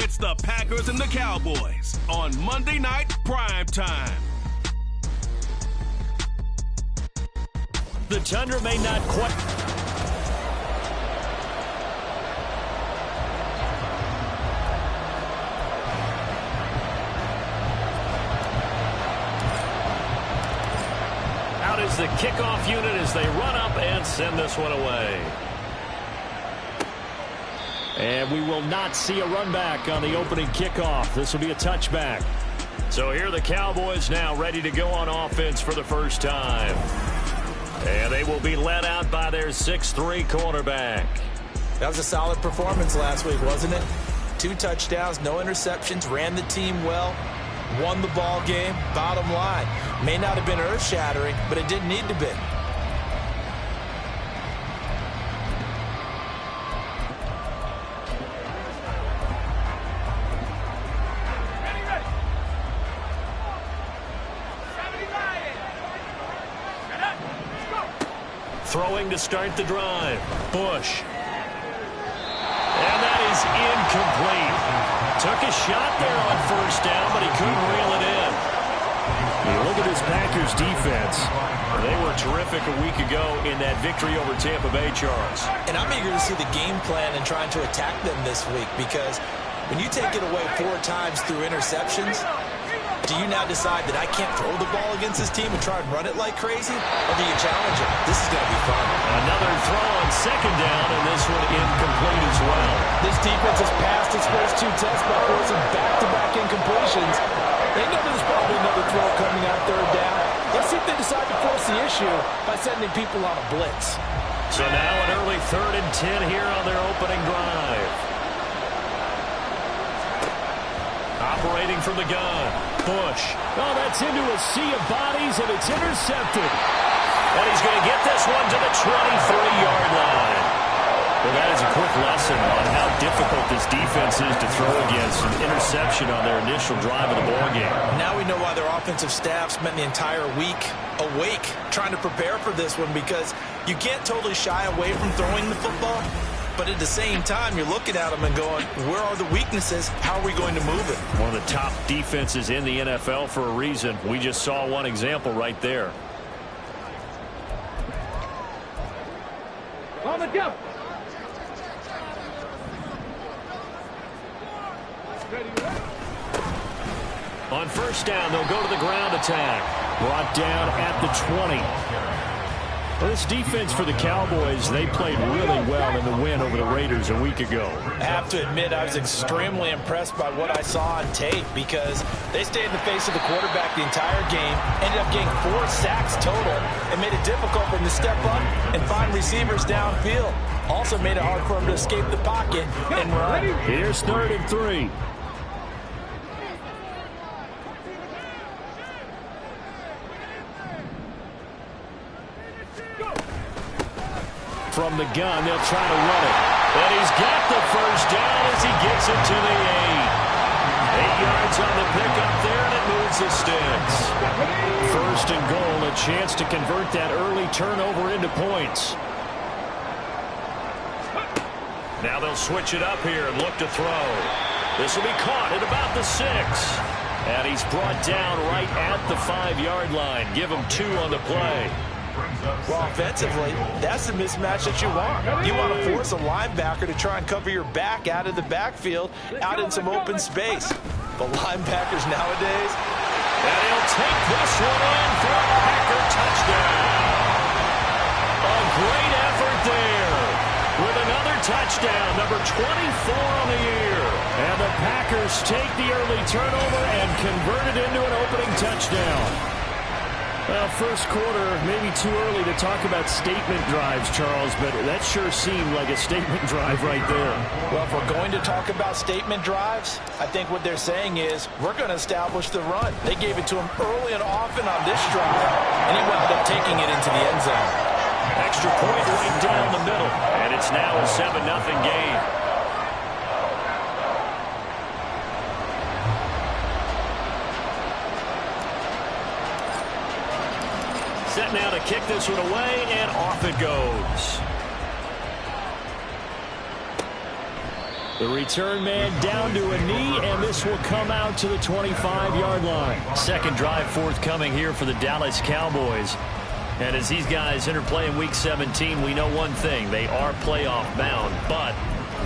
It's the Packers and the Cowboys on Monday Night Prime Time. The Tundra may not quite... Out is the kickoff unit as they run up and send this one away. And we will not see a run back on the opening kickoff. This will be a touchback. So here are the Cowboys now ready to go on offense for the first time. And they will be led out by their 6'3" cornerback. That was a solid performance last week, wasn't it? 2 touchdowns, no interceptions, ran the team well, won the ball game. Bottom line, may not have been earth-shattering, but it didn't need to be. Throwing to start the drive. Bush. And that is incomplete. Took a shot there on first down, but he couldn't reel it in. You look at this Packers defense. They were terrific a week ago in that victory over Tampa Bay, Charles. And I'm eager to see the game plan and trying to attack them this week, because when you take it away 4 times through interceptions, do you now decide that I can't throw the ball against this team and try and run it like crazy? Or do you challenge it? This is going to be fun. Another throw on second down, and this one incomplete as well. This defense has passed its first 2 tests by forcing back-to-back incompletions. They know there's probably another throw coming on third down. Let's see if they decide to force the issue by sending people on a blitz. So now an early 3rd and 10 here on their opening drive. Operating from the gun. Bush. Oh, that's into a sea of bodies, and it's intercepted. And he's going to get this one to the 23-yard line. Well, that is a quick lesson on how difficult this defense is to throw against an interception on their initial drive of the ballgame. Now we know why their offensive staff spent the entire week awake trying to prepare for this one, because you can't totally shy away from throwing the football. But at the same time, you're looking at them and going, where are the weaknesses? How are we going to move it? One of the top defenses in the NFL for a reason. We just saw one example right there. On the jump. On first down, they'll go to the ground attack. Brought down at the 20. Well, this defense for the Cowboys, they played really well in the win over the Raiders a week ago. I have to admit, I was extremely impressed by what I saw on tape, because they stayed in the face of the quarterback the entire game, ended up getting 4 sacks total, and made it difficult for him to step up and find receivers downfield. Also made it hard for him to escape the pocket and run. Here's 3rd and 3. From the gun, they'll try to run it. But he's got the first down as he gets it to the 8. 8 yards on the pickup there, and it moves the sticks. 1st and goal, a chance to convert that early turnover into points. Now they'll switch it up here and look to throw. This will be caught at about the 6. And he's brought down right at the 5-yard line. Give him 2 on the play. Well, offensively, that's the mismatch that you want. You want to force a linebacker to try and cover your back out of the backfield, out in some open space. The linebackers nowadays. And he'll take this one in for a Packer touchdown. A great effort there with another touchdown, number 24 on the year. And the Packers take the early turnover and convert it into an opening touchdown. Well, first quarter, maybe too early to talk about statement drives, Charles, but that sure seemed like a statement drive right there. Well, if we're going to talk about statement drives, I think what they're saying is we're going to establish the run. They gave it to him early and often on this drive, and he wound up taking it into the end zone. Extra point right down the middle, and it's now a 7-0 game. Set now to kick this one away, and off it goes. The return man down to a knee, and this will come out to the 25-yard line. Second drive forthcoming here for the Dallas Cowboys. And as these guys interplay in Week 17, we know one thing. They are playoff bound, but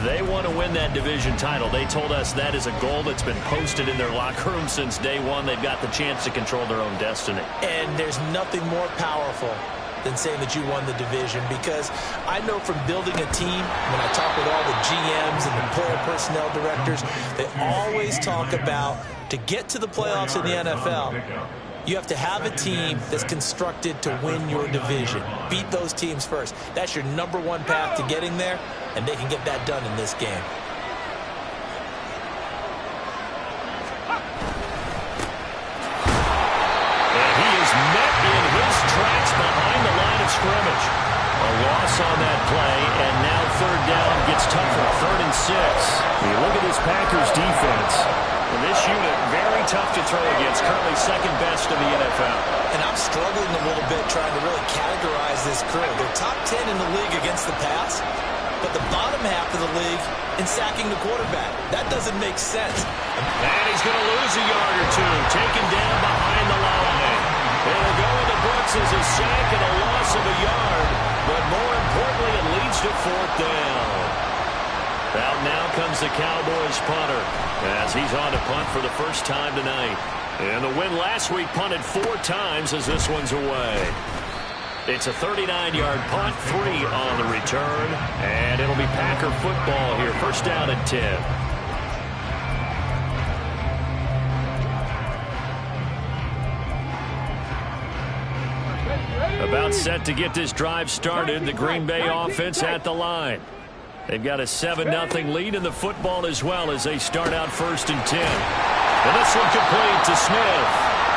they want to win that division title. They told us that is a goal that's been posted in their locker room since day one. They've got the chance to control their own destiny. And there's nothing more powerful than saying that you won the division, because I know from building a team, when I talk with all the GMs and the player personnel directors, they always talk about, to get to the playoffs in the NFL, you have to have a team that's constructed to win your division. Beat those teams first. That's your number one path to getting there, and they can get that done in this game. And he is met in his tracks behind the line of scrimmage. A loss on that play, and now third down gets tougher. 3rd and 6. You look at this Packers defense. And this unit, very tough to throw against, currently second best in the NFL. And I'm struggling a little bit trying to really categorize this crew. They're top 10 in the league against the pass, but the bottom half of the league in sacking the quarterback. That doesn't make sense. And he's going to lose a yard or two, taken down behind the line. It'll go into Brooks as a sack and a loss of a yard, but more importantly, it leads to 4th down. Out now comes the Cowboys punter, as he's on to punt for the first time tonight. And the win last week, punted 4 times as this one's away. It's a 39-yard punt, 3 on the return, and it'll be Packer football here. First down and 10. About set to get this drive started, the Green Bay offense at the line. They've got a 7-0 lead in the football as well as they start out 1st and 10. And this one complete to Smith.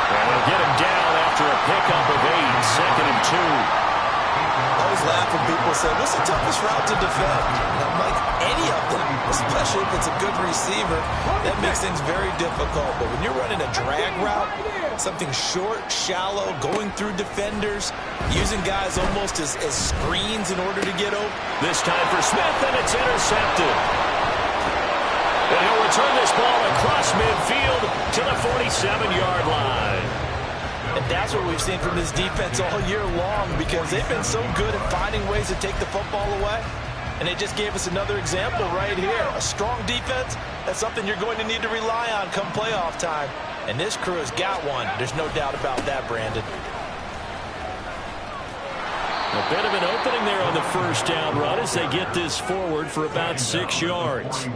And they'll get him down after a pickup of 8, 2nd and 2. I always laugh when people say, what's the toughest route to defend? And I'm like, any of them, especially if it's a good receiver. That makes things very difficult. But when you're running a drag route, something short, shallow, going through defenders, using guys almost as screens in order to get open. This time for Smith, and it's intercepted. And he'll return this ball across midfield to the 47-yard line. And that's what we've seen from this defense all year long, because they've been so good at finding ways to take the football away. And they just gave us another example right here. A strong defense, that's something you're going to need to rely on come playoff time. And this crew has got one. There's no doubt about that, Brandon. A bit of an opening there on the first down run as they get this forward for about 6 yards.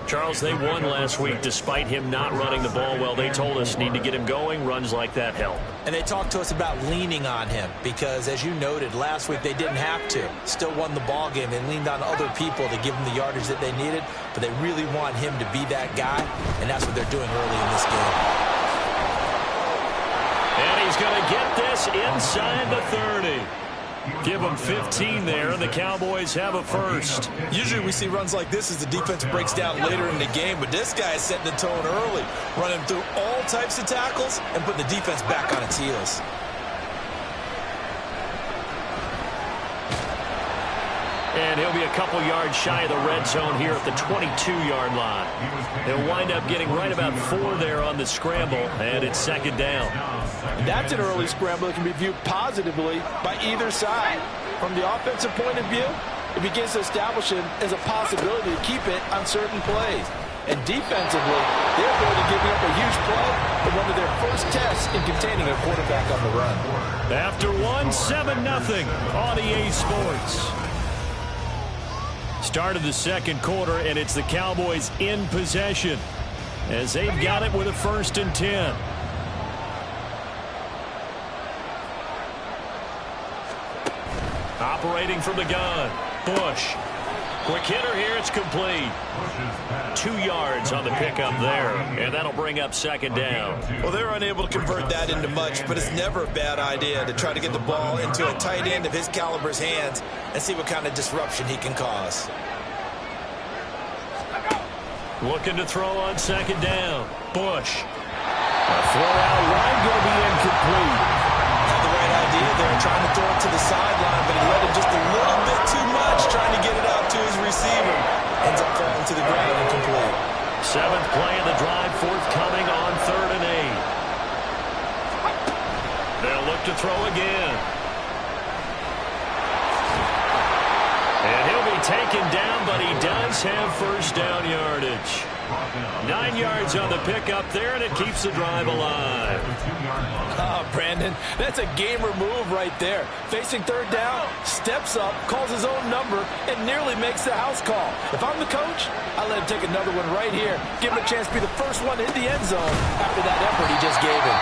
Charles, they won last week despite him not running the ball well. They told us need to get him going. Runs like that help. And they talked to us about leaning on him because, as you noted, last week they didn't have to. Still won the ball game. They leaned on other people to give them the yardage that they needed, but they really want him to be that guy, and that's what they're doing early in this game. And he's going to get this inside the 30. Give them 15 there, and the Cowboys have a first. Usually we see runs like this as the defense breaks down later in the game, but this guy is setting the tone early, running through all types of tackles and putting the defense back on its heels. And he'll be a couple yards shy of the red zone here at the 22-yard line. They'll wind up getting right about 4 there on the scramble, and it's 2nd down. That's an early scramble that can be viewed positively by either side. From the offensive point of view, it begins to establish it as a possibility to keep it on certain plays. And defensively, they're going to give up a huge play in one of their first tests in containing a quarterback on the run. After 7-0 on EA Sports. Start of the second quarter, and it's the Cowboys in possession as they've got it with a 1st and 10. Operating from the gun, Bush. Quick hitter here, it's complete. 2 yards on the pickup there, and that'll bring up 2nd down. Well, they're unable to convert that into much, but it's never a bad idea to try to get the ball into a tight end of his caliber's hands and see what kind of disruption he can cause. Looking to throw on 2nd down. Bush. A throw out wide, going to be incomplete. Had the right idea there, trying to throw it to the sideline, but he let him just a little bit too much, trying to get it out to his receiver. ends up falling to the ground incomplete. Seventh play of the drive, forthcoming on 3rd and 8. They'll look to throw again. And he'll be taken down, but he does have first down yardage. 9 yards on the pickup there, and it keeps the drive alive. Oh, Brandon, that's a gamer move right there. Facing 3rd down, steps up, calls his own number, and nearly makes the house call. If I'm the coach, I let him take another one right here. Give him a chance to be the first one to hit the end zone after that effort he just gave him.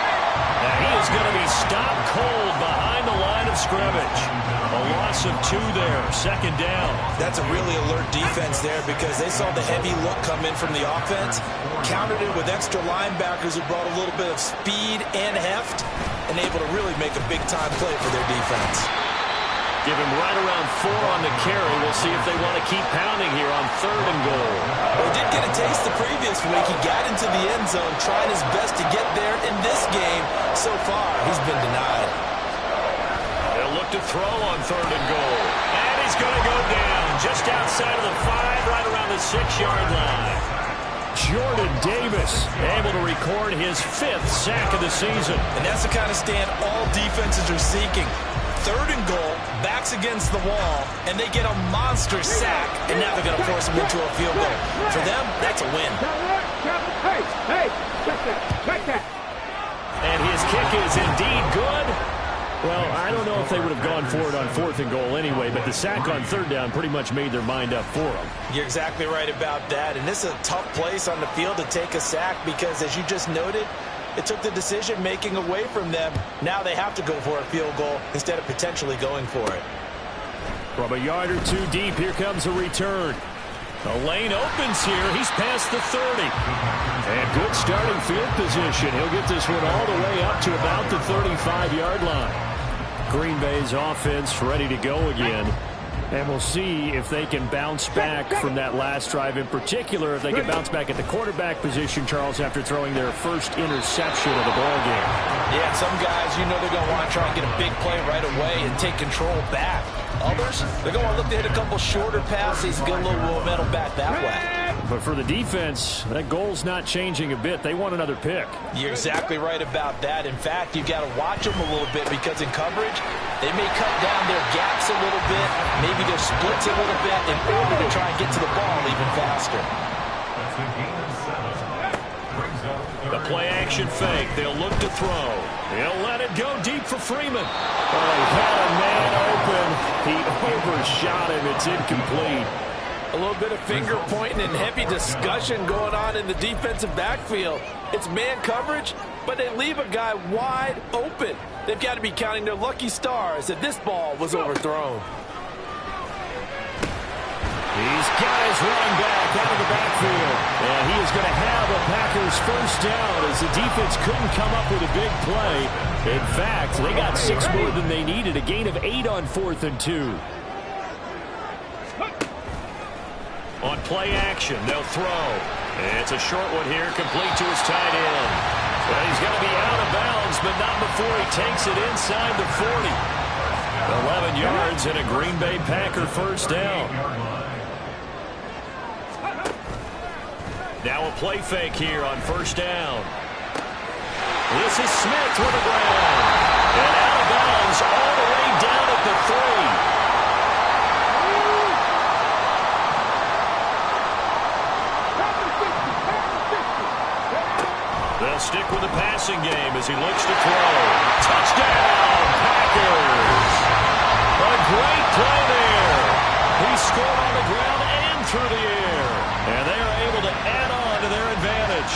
Now he is going to be stopped cold behind the line of scrimmage. A loss of 2 there, 2nd down. That's a really alert defense there because they saw the heavy look come in from the offense, countered it with extra linebackers who brought a little bit of speed and heft, and able to really make a big-time play for their defense. Give him right around 4 on the carry. We'll see if they want to keep pounding here on 3rd and goal. Well, he did get a taste the previous week. He got into the end zone, trying his best to get there in this game. So far, he's been denied. They'll look to throw on 3rd and goal. And he's going to go down just outside of the 5, right around the 6-yard line. Jordan Davis able to record his 5th sack of the season. And that's the kind of stand all defenses are seeking. 3rd and goal, backs against the wall, and they get a monster sack, and now they're going to force him into a field goal. For them, that's a win. And his kick is indeed good. Well, I don't know if they would have gone for it on 4th and goal anyway, but the sack on 3rd down pretty much made their mind up for them. You're exactly right about that, and this is a tough place on the field to take a sack because, as you just noted, it took the decision-making away from them. Now they have to go for a field goal instead of potentially going for it. From a yard or 2 deep, here comes a return. The lane opens here. He's past the 30. And good starting field position. He'll get this one all the way up to about the 35-yard line. Green Bay's offense ready to go again. And we'll see if they can bounce back from that last drive. In particular, if they can bounce back at the quarterback position, Charles, after throwing their first interception of the ball game. Yeah, some guys, you know they're going to want to try and get a big play right away and take control back. Others, they're going to look to hit a couple shorter passes, get a little momentum back that way. But for the defense, that goal's not changing a bit. They want another pick. You're exactly right about that. In fact, you've got to watch them a little bit because in coverage, they may cut down their gaps a little bit, maybe their splits a little bit in order to try and get to the ball even faster. The play-action fake. They'll look to throw. He'll let it go deep for Freeman. Oh, he had a man open. He overshot him. It's incomplete. A little bit of finger pointing and heavy discussion going on in the defensive backfield. It's man coverage, but they leave a guy wide open. They've got to be counting their lucky stars that this ball was overthrown. He's got his running back out of the backfield. And he is going to have a Packers first down as the defense couldn't come up with a big play. In fact, they got 6 more than they needed, a gain of 8 on 4th and 2. On play action, they'll throw. It's a short one here, complete to his tight end. But he's going to be out of bounds, but not before he takes it inside the 40. 11 yards and a Green Bay Packer first down. Now a play fake here on first down. This is Smith with the ground. And out of bounds all the way down at the 3. They'll stick with the passing game as he looks to throw. Touchdown, Packers! A great play there. He scored on the ground and through the air. And they are able to add on to their advantage.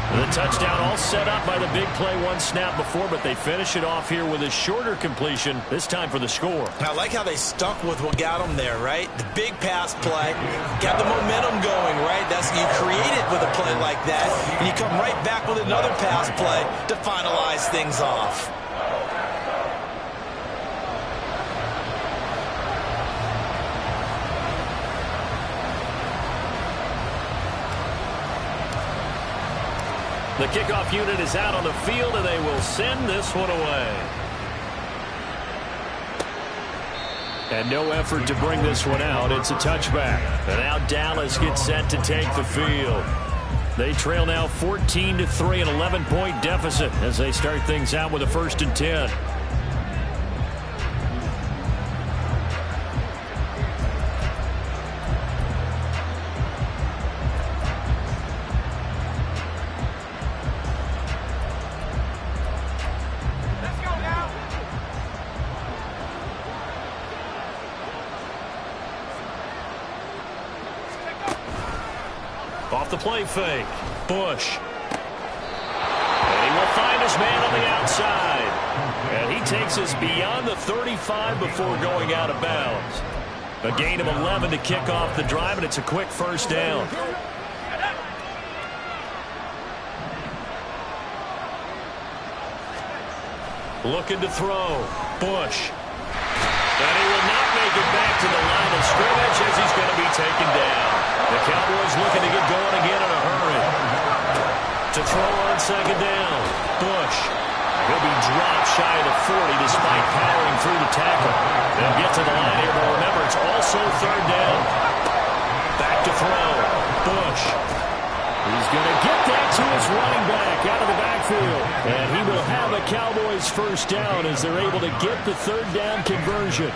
The touchdown all set up by the big play one snap before, but they finish it off here with a shorter completion, this time for the score. I like how they stuck with what got them there, right? The big pass play, got the momentum going, right? That's you create it with a play like that, and you come right back with another pass play to finalize things off. The kickoff unit is out on the field, and they will send this one away. And no effort to bring this one out. It's a touchback. And now Dallas gets set to take the field. They trail now 14-3, an 11-point deficit as they start things out with a 1st and 10. Off the play fake. Bush. And he will find his man on the outside. And he takes us beyond the 35 before going out of bounds. A gain of 11 to kick off the drive, and it's a quick 1st down. Looking to throw. Bush. And he will not make it back to the line of scrimmage as he's going to be taken down. The Cowboys looking to get going again in a hurry. To throw on 2nd down. Bush. He'll be dropped shy of the 40 despite powering through the tackle. They'll get to the line here, but remember, it's also 3rd down. Back to throw. Bush. He's going to get that to his running back out of the backfield. And he will have a Cowboys 1st down as they're able to get the 3rd down conversion.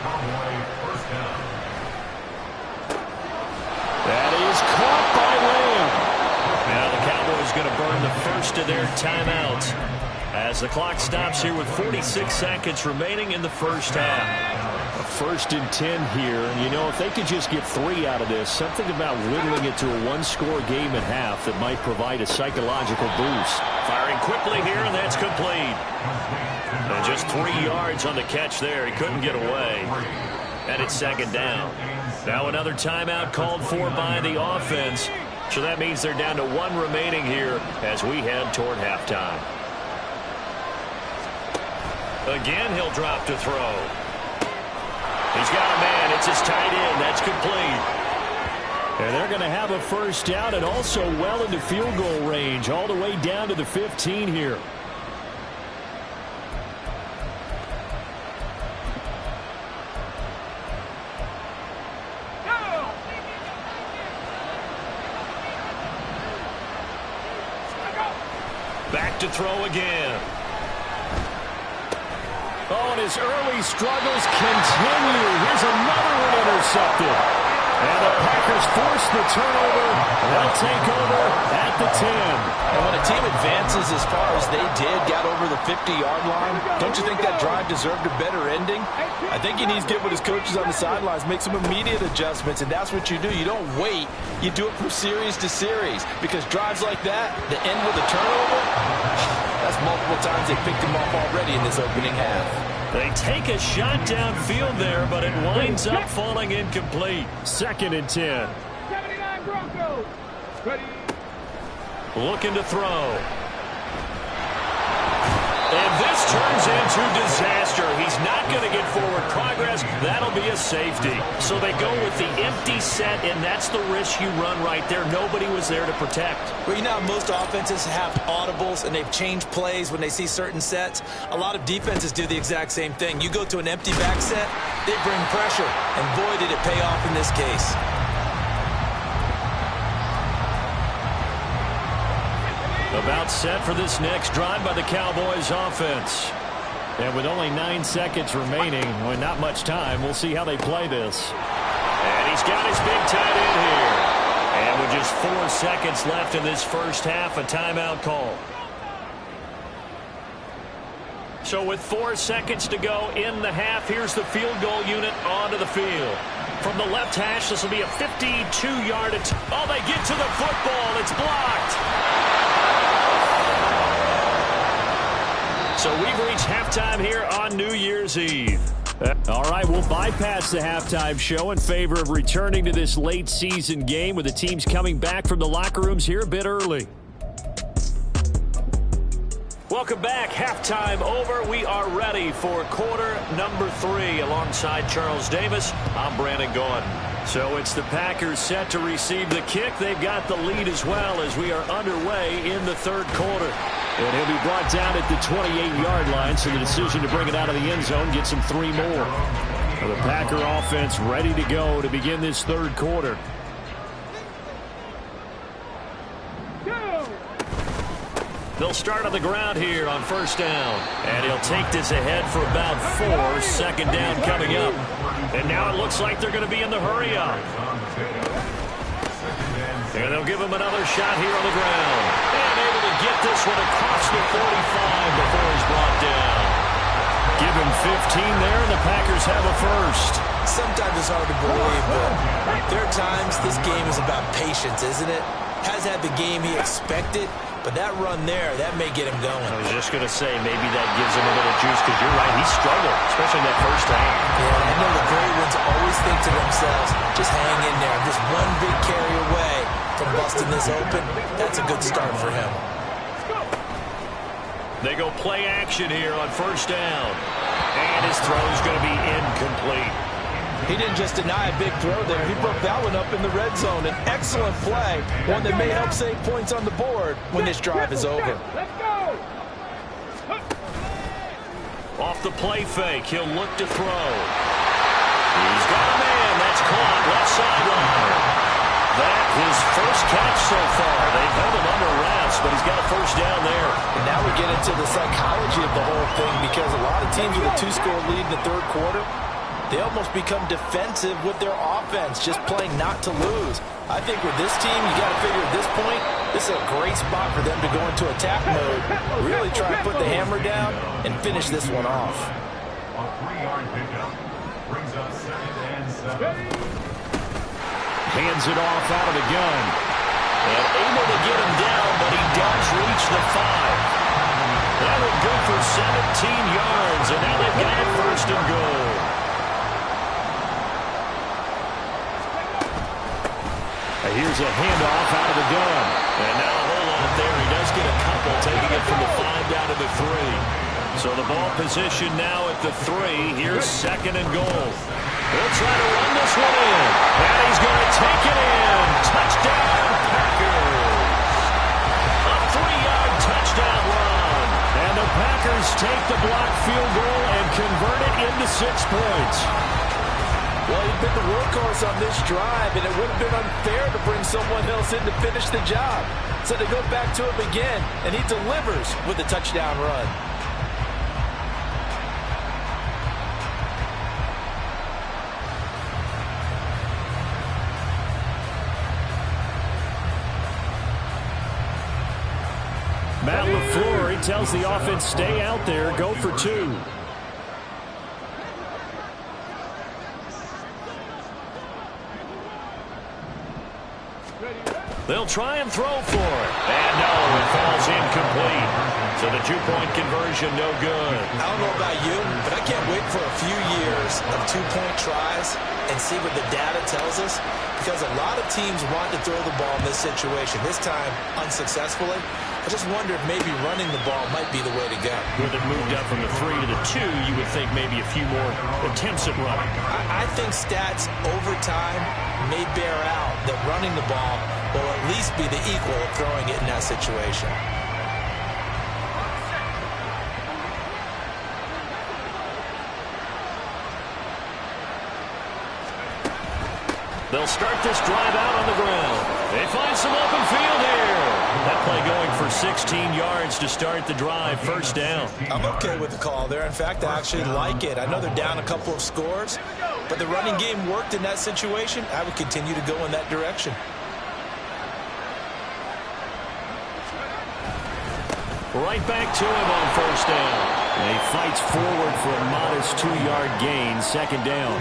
That is caught by Lamb. Now the Cowboys going to burn the 1st of their timeouts as the clock stops here with 46 seconds remaining in the 1st half. A 1st and 10 here. And, you know, if they could just get 3 out of this, something about whittling it to a 1-score game at half that might provide a psychological boost. Firing quickly here, and that's complete. And just 3 yards on the catch there. He couldn't get away. And it's 2nd down. Now another timeout called for by the offense. So that means they're down to 1 remaining here as we head toward halftime. Again, he'll drop to throw. He's got a man. It's his tight end. That's complete. And they're going to have a 1st down and also well into field goal range all the way down to the 15 here. Back to throw again. Oh, and his early struggles continue. Here's another one intercepted. And the Packers force the turnover. They'll take over at the 10. And when a team advances as far as they did, got over the 50-yard line, don't you think that drive deserved a better ending? I think he needs to get with his coaches on the sidelines, make some immediate adjustments, and that's what you do. You don't wait. You do it from series to series, because drives like that, the end with a turnover, that's multiple times they picked him off already in this opening half. They take a shot downfield there, but it winds up falling incomplete. 2nd and 10. 79 Broncos. Ready. Looking to throw. And this turns into disaster. He's not going to get forward progress. That'll be a safety. So they go with the empty set, and that's the risk you run right there. Nobody was there to protect. Well, you know how most offenses have audibles and they've changed plays when they see certain sets? A lot of defenses do the exact same thing. You go to an empty back set, they bring pressure. And boy, did it pay off in this case. About set for this next drive by the Cowboys offense. And with only 9 seconds remaining, well, not much time, we'll see how they play this. And he's got his big tight end here. And with just 4 seconds left in this 1st half, a timeout call. So with 4 seconds to go in the half, here's the field goal unit onto the field. From the left hash, this will be a 52-yard attempt. Oh, they get to the football. It's blocked. So we've reached halftime here on New Year's Eve. All right, we'll bypass the halftime show in favor of returning to this late season game with the teams coming back from the locker rooms here a bit early. Welcome back. Halftime over. We are ready for quarter number 3 alongside Charles Davis. I'm Brandon Gaudin. So it's the Packers set to receive the kick. They've got the lead as well as we are underway in the 3rd quarter. And he'll be brought down at the 28-yard line, so the decision to bring it out of the end zone gets him 3 more. Well, the Packer offense ready to go to begin this third quarter. They'll start on the ground here on first down. And he'll take this ahead for about 4. Second down coming up. And now it looks like they're going to be in the hurry-up. And they'll give him another shot here on the ground. And able to get this one across the 45 before he's brought down. Give him 15 there, and the Packers have a first. Sometimes it's hard to believe, but there are times this game is about patience, isn't it? Has had the game he expected, but that run there, that may get him going. I was just going to say, maybe that gives him a little juice, because you're right, he struggled, especially in that first half. Yeah, I know the great ones always think to themselves, just hang in there. Just one big carry away from busting this open. That's a good start for him. They go play action here on first down. And his throw is going to be incomplete. He didn't just deny a big throw there. He broke that one up in the red zone. An excellent play, one that may help save points on the board when this drive is over. Let's go. Off the play fake, he'll look to throw. He's got a man. That's caught left sideline. That his first catch so far. They've held him under wraps, but he's got a first down there. And now we get into the psychology of the whole thing, because a lot of teams with a 2-score lead in the third quarter, they almost become defensive with their offense, just playing not to lose. I think with this team, you got to figure at this point, this is a great spot for them to go into attack mode, really try to put the hammer down and finish this one off. A 3-yard pickup brings us 2nd and 7. Hands it off out of the gun. And able to get him down, but he does reach the 5. That would go for 17 yards, and now they've got it first and goal. Here's a handoff out of the gun. And now a hold on there. He does get a couple, taking it from the 5 down to the 3. So the ball position now at the 3. Here's second and goal. They'll try to run this one in. And he's going to take it in. Touchdown, Packers. A 3-yard touchdown run. And the Packers take the blocked field goal and convert it into 6 points. Well, he'd been the workhorse on this drive, and it would have been unfair to bring someone else in to finish the job. So they go back to him again, and he delivers with a touchdown run. Matt LaFleur, he tells the offense, stay out there, go for 2. They'll try and throw for it. And no, it falls incomplete. So the 2-point conversion, no good. I don't know about you, but I can't wait for a few years of 2-point tries and see what the data tells us, because a lot of teams want to throw the ball in this situation, this time unsuccessfully. I just wonder if maybe running the ball might be the way to go. With it moved up from the 3 to the 2, you would think maybe a few more attempts at running. I think stats over time may bear out that running the ball will at least be the equal of throwing it in that situation. They'll start this drive out on the ground. They find some open field here. That play going for 16 yards to start the drive. First down. I'm okay with the call there. In fact, I actually like it. I know they're down a couple of scores, but the running game worked in that situation. I would continue to go in that direction. Right back to him on first down. And he fights forward for a modest 2-yard gain. Second down.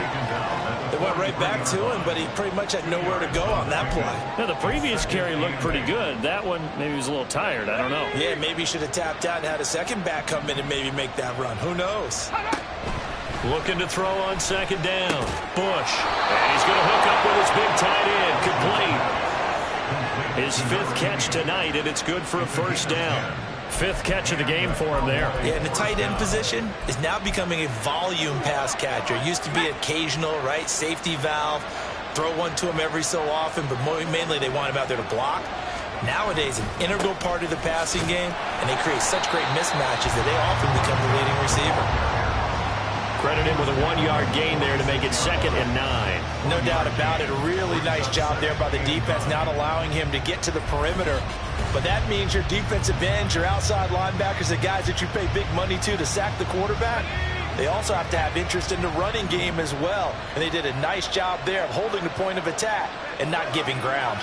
They went right back to him, but he pretty much had nowhere to go on that play. Now, the previous carry looked pretty good. That one, maybe he was a little tired. I don't know. Yeah, maybe he should have tapped out and had a second back come in and maybe make that run. Who knows? Looking to throw on second down. Bush. And he's going to hook up with his big tight end. Complete. His 5th catch tonight, and it's good for a first down. 5th catch of the game for him there. Yeah, and the tight end position is now becoming a volume pass catcher. It used to be occasional, right? Safety valve. Throw one to him every so often, but mainly they want him out there to block. Nowadays, an integral part of the passing game, and they create such great mismatches that they often become the leading receiver. Credited with a 1-yard gain there to make it 2nd and 9. No doubt about it. A really nice job there by the defense, not allowing him to get to the perimeter. But that means your defensive ends, your outside linebackers, the guys that you pay big money to sack the quarterback, they also have to have interest in the running game as well. And they did a nice job there of holding the point of attack and not giving ground.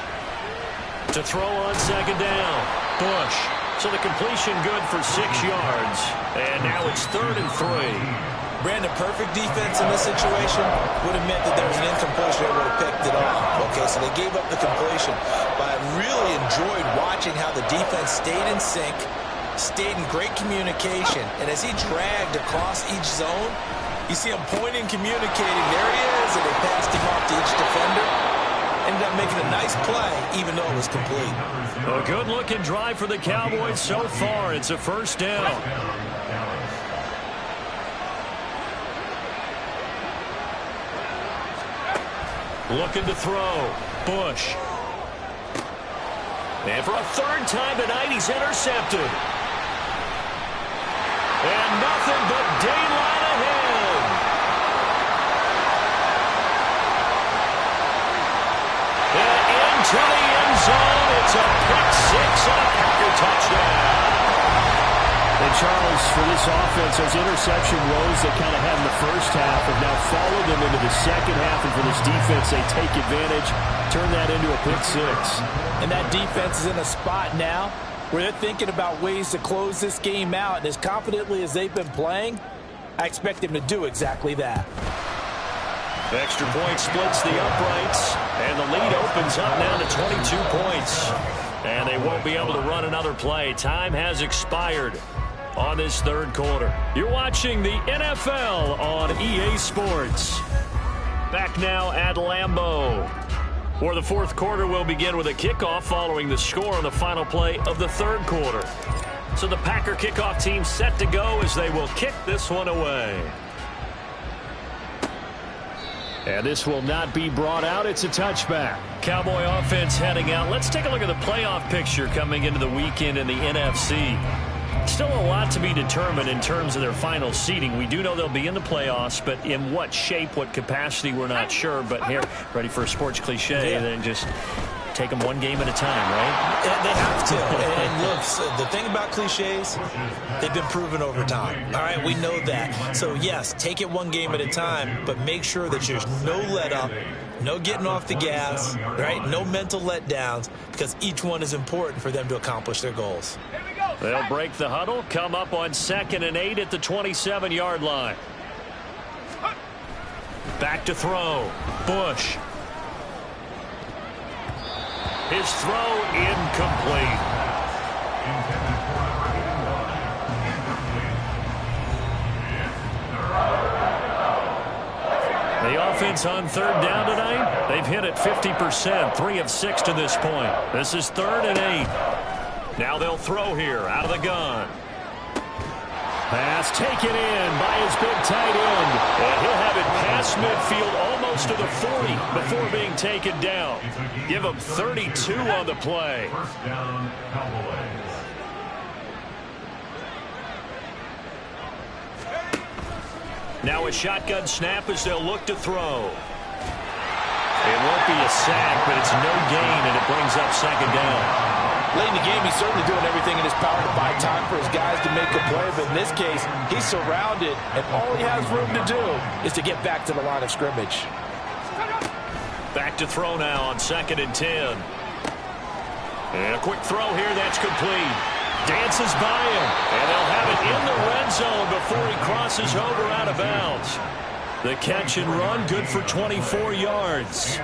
To throw on 2nd down, Bush. So the completion good for 6 yards. And now it's 3rd and 3. Brandon, perfect defense in this situation would have meant that there was an incompletion. They would have picked it off. Okay, so they gave up the completion. But I really enjoyed watching how the defense stayed in sync, stayed in great communication. And as he dragged across each zone, you see him pointing, communicating. There he is, and they passed him off to each defender. Ended up making a nice play, even though it was complete. A good-looking drive for the Cowboys so far. It's a 1st down. Looking to throw. Bush. And for a 3rd time tonight, he's intercepted. And nothing but daylight ahead. And into the end zone. It's a pick 6 and a Packer touchdown. And Charles, for this offense, those interception woes they kind of had in the first half have now followed them into the second half. And for this defense, they take advantage, turn that into a pick 6. And that defense is in a spot now where they're thinking about ways to close this game out. And as confidently as they've been playing, I expect them to do exactly that. Extra point splits the uprights, and the lead opens up now to 22 points. And they won't be able to run another play. Time has expired on this 3rd quarter. You're watching the NFL on EA Sports. Back now at Lambeau, where the 4th quarter will begin with a kickoff following the score on the final play of the 3rd quarter. So the Packer kickoff team set to go as they will kick this one away. And this will not be brought out. It's a touchback. Cowboy offense heading out. Let's take a look at the playoff picture coming into the weekend in the NFC. Still a lot to be determined in terms of their final seeding. We do know they'll be in the playoffs, but in what shape, what capacity, we're not sure. But here, ready for a sports cliche, then just take them one game at a time, right? They have to. And look, so the thing about cliches, they've been proven over time. All right, we know that. So, yes, take it one game at a time, but make sure that there's no let up, no getting off the gas, right? No mental letdowns, because each one is important for them to accomplish their goals. They'll break the huddle, come up on 2nd and 8 at the 27-yard line. Back to throw. Bush. His throw incomplete. The offense on 3rd down tonight, they've hit it 50%, 3 of 6 to this point. This is 3rd and 8. Now they'll throw here out of the gun. Pass taken in by his big tight end. And he'll have it past midfield almost to the 40 before being taken down. Give him 32 on the play. 1st down, Cowboys. Now a shotgun snap as they'll look to throw. It won't be a sack, but it's no gain, and it brings up 2nd down. Late in the game, he's certainly doing everything in his power to buy time for his guys to make a play. But in this case, he's surrounded, and all he has room to do is to get back to the line of scrimmage. Back to throw now on 2nd and 10. And a quick throw here, that's complete. Dances by him, and they'll have it in the red zone before he crosses over out of bounds. The catch and run, good for 24 yards.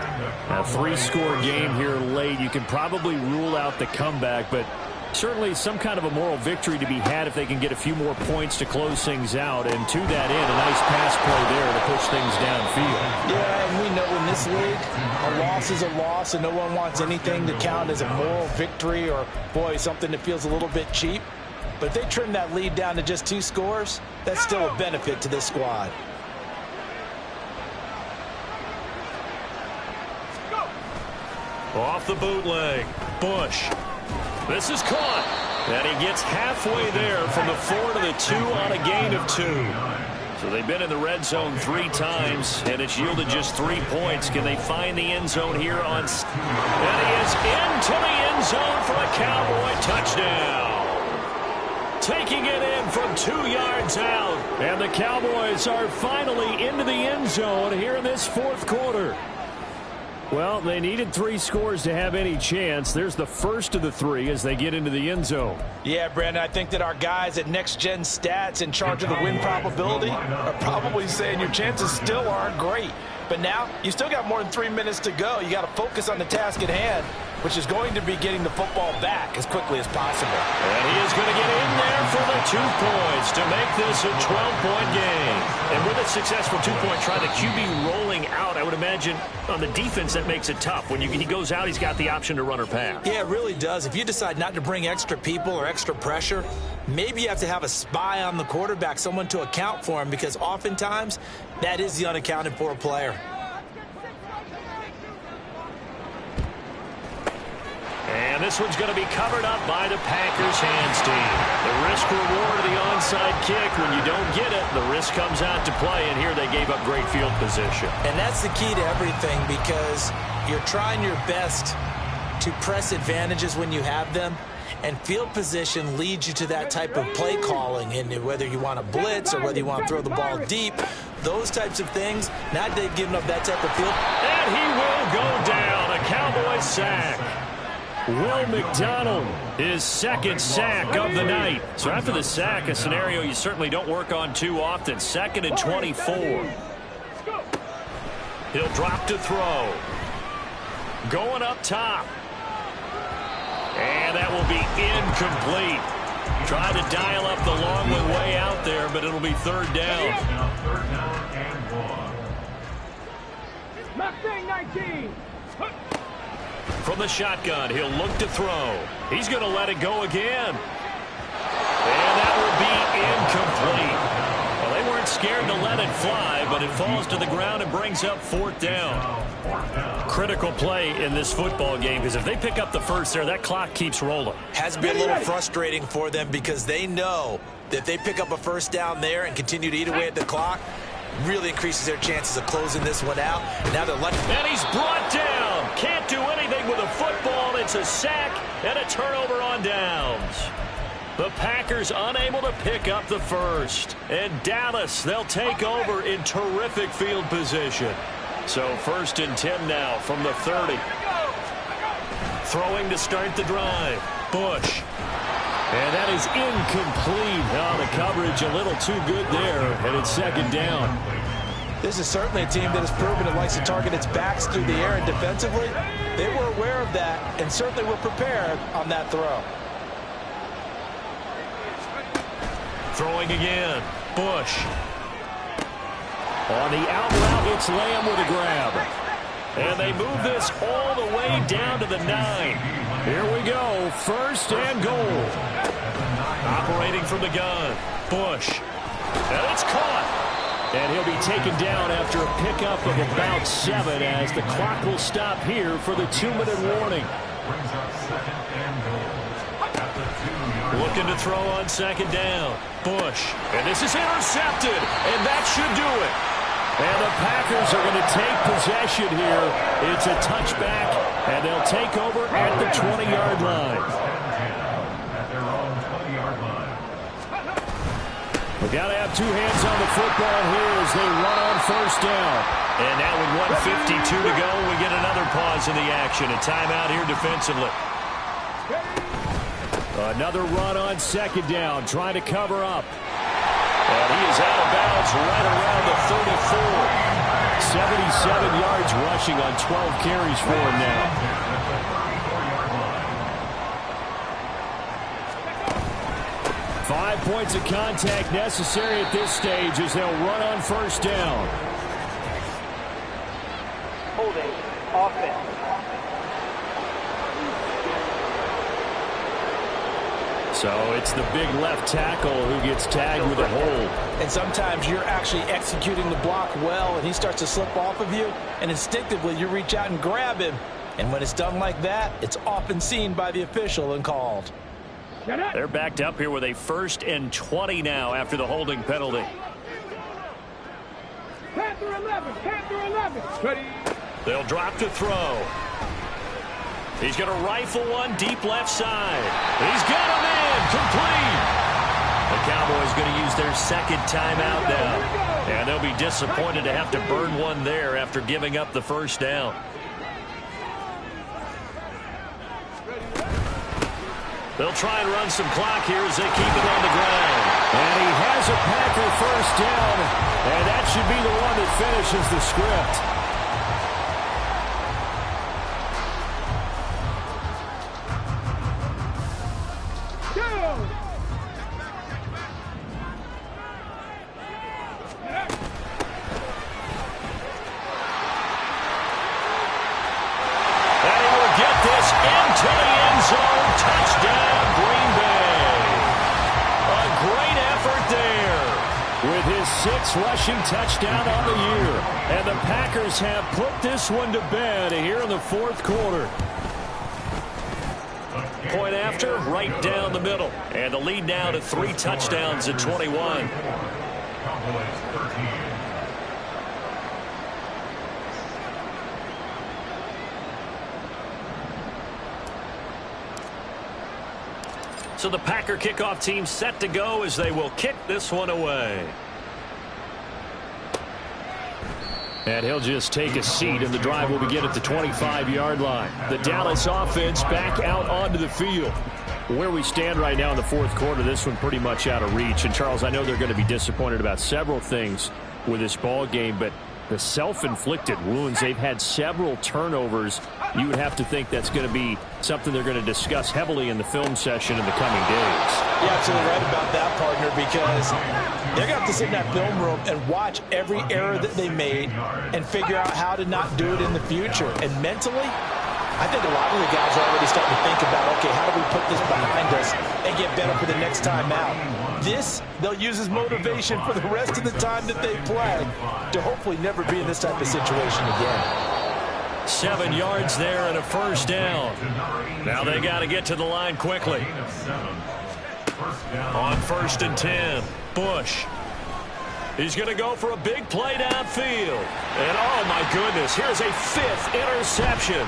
A 3-score game here late. You can probably rule out the comeback, but certainly some kind of a moral victory to be had if they can get a few more points to close things out. And to that end, a nice pass play there to push things downfield. Yeah, and we know in this league, a loss is a loss, and no one wants anything to count as a moral victory or, boy, something that feels a little bit cheap. But if they trim that lead down to just 2 scores, that's still a benefit to this squad. Off the bootleg, Bush. This is caught. And he gets halfway there from the 4 to the 2 on a gain of 2. So they've been in the red zone 3 times, and it's yielded just 3 points. Can they find the end zone here on... And he is into the end zone for a Cowboy touchdown. Taking it in from 2 yards out. And the Cowboys are finally into the end zone here in this 4th quarter. Well, they needed 3 scores to have any chance. There's the first of the 3 as they get into the end zone. Yeah, Brandon, I think that our guys at Next Gen Stats in charge of the win probability are probably saying your chances still aren't great. But now, you still got more than 3 minutes to go. You got to focus on the task at hand, which is going to be getting the football back as quickly as possible. And he is going to get in there for the 2 points to make this a 12-point game. And with a successful 2-point try, the QB rolling out, I would imagine on the defense that makes it tough. When he goes out, he's got the option to run or pass. Yeah, it really does. If you decide not to bring extra people or extra pressure, maybe you have to have a spy on the quarterback, someone to account for him, because oftentimes that is the unaccounted for player. And this one's going to be covered up by the Packers hands team. The risk-reward of the onside kick, when you don't get it, the risk comes out to play, and here they gave up great field position. And that's the key to everything, because you're trying your best to press advantages when you have them, and field position leads you to that type of play calling, and whether you want to blitz or whether you want to throw the ball deep, those types of things. Now they've given up that type of field. And he will go down, a Cowboy sack. Will McDonald, his 2nd sack of the night. So after the sack, a scenario you certainly don't work on too often. 2nd and 24. He'll drop to throw. Going up top. And that will be incomplete. Tried to dial up the long way out there, but it'll be 3rd down. Third down and 1. Mustang 19. From the shotgun, he'll look to throw. He's going to let it go again. And that will be incomplete. Well, they weren't scared to let it fly, but it falls to the ground and brings up 4th down. Critical play in this football game, because if they pick up the first there, that clock keeps rolling. Has been a little frustrating for them, because they know that if they pick up a 1st down there and continue to eat away at the clock, really increases their chances of closing this one out. Now they're lucky. And he's brought down. Can't do anything with a football. It's a sack and a turnover on downs. The Packers unable to pick up the first. And Dallas, they'll take over in terrific field position. So 1st and 10 now from the 30. Throwing to start the drive. Bush. And that is incomplete. Oh, the coverage a little too good there, and it's 2nd down. This is certainly a team that has proven it likes to target its backs through the air, and defensively, they were aware of that and certainly were prepared on that throw. Throwing again. Bush. On the out route, it's Lamb with a grab. And they move this all the way down to the 9. Here we go. 1st and goal. Operating from the gun. Bush. And it's caught. And he'll be taken down after a pickup of about 7 as the clock will stop here for the 2-minute warning. Brings up 2nd and goal. At the 2-yard line. Looking to throw on 2nd down. Bush. And this is intercepted. And that should do it. And the Packers are going to take possession here. It's a touchback, and they'll take over at the 20-yard line. At their own 20-yard line. We've got to have 2 hands on the football here as they run on 1st down. And now with 1:52 to go, we get another pause in the action. A timeout here defensively. Another run on 2nd down, trying to cover up. And he is out of bounds right around the 34. 77 yards rushing on 12 carries for him now. 5 points of contact necessary at this stage as they'll run on 1st down. Holding. Offense. So it's the big left tackle who gets tagged with a hold. And sometimes you're actually executing the block well, and he starts to slip off of you, and instinctively you reach out and grab him. And when it's done like that, it's often seen by the official and called. They're backed up here with a 1st and 20 now after the holding penalty. Panther 11. Panther 11. Ready. They'll drop to throw. He's going to rifle one deep left side. He's got him in. Complete. The Cowboys going to use their second timeout now. And they'll be disappointed to have to burn one there after giving up the first down. They'll try and run some clock here as they keep it on the ground. And he has a Packer first down. And that should be the one that finishes the script. Rushing touchdown on the year. And the Packers have put this one to bed here in the fourth quarter. Point after, right down the middle. And the lead now to 3 touchdowns at 21. Cowboys 13. So the Packer kickoff team set to go as they will kick this one away. And he'll just take a seat, and the drive will begin at the 25-yard line. The Dallas offense back out onto the field. Where we stand right now in the fourth quarter, this one pretty much out of reach. And, Charles, I know they're going to be disappointed about several things with this ball game, but the self-inflicted wounds, they've had several turnovers. You would have to think that's going to be something they're going to discuss heavily in the film session in the coming days. You're absolutely right about that, partner, because they're going to have to sit in that film room and watch every error that they made and figure out how to not do it in the future. And mentally, I think a lot of the guys are already starting to think about, okay, how do we put this behind us and get better for the next time out? This, they'll use as motivation for the rest of the time that they play to hopefully never be in this type of situation again. 7 yards there and a first down. Now they got to get to the line quickly. On 1st and 10, Bush. He's going to go for a big play downfield. And, oh, my goodness, here's a 5th interception.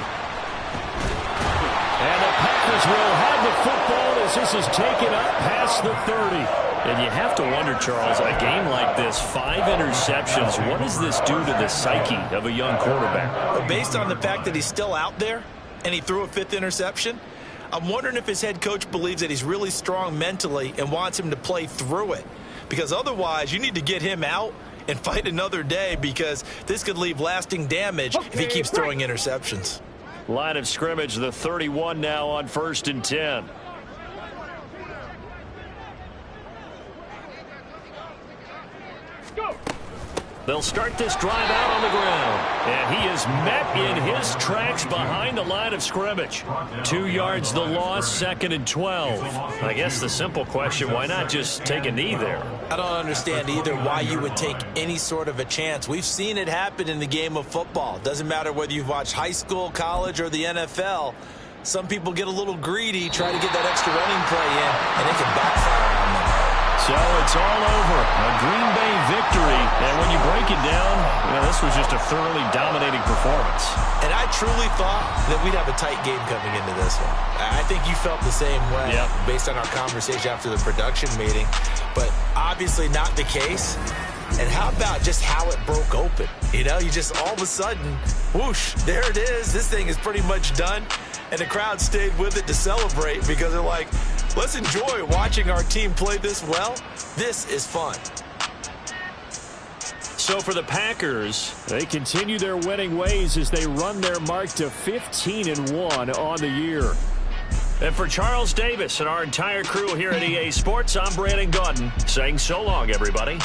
And the Packers will have the football as this is taken up past the 30. And you have to wonder, Charles, a game like this, 5 interceptions, what does this do to the psyche of a young quarterback? Well, based on the fact that he's still out there and he threw a 5th interception, I'm wondering if his head coach believes that he's really strong mentally and wants him to play through it. Because otherwise, you need to get him out and fight another day, because this could leave lasting damage if he keeps throwing interceptions. Line of scrimmage, the 31 now on 1st and 10. They'll start this drive out on the ground. And he is met in his tracks behind the line of scrimmage. 2 yards the loss, 2nd and 12. I guess the simple question, why not just take a knee there? I don't understand either why you would take any sort of a chance. We've seen it happen in the game of football. Doesn't matter whether you've watched high school, college, or the NFL. Some people get a little greedy, try to get that extra running play in, and it can backfire on them. So it's all over. A Green Bay victory. And when you break it down, this was just a thoroughly dominating performance. And I truly thought that we'd have a tight game coming into this one. I think you felt the same way based on our conversation after the production meeting. But obviously not the case. And how about just how it broke open? You just all of a sudden, whoosh, there it is. This thing is pretty much done. And the crowd stayed with it to celebrate because they're like, let's enjoy watching our team play this well. This is fun. So for the Packers, they continue their winning ways as they run their mark to 15-1 on the year. And for Charles Davis and our entire crew here at EA Sports, I'm Brandon Gaudin saying so long, everybody.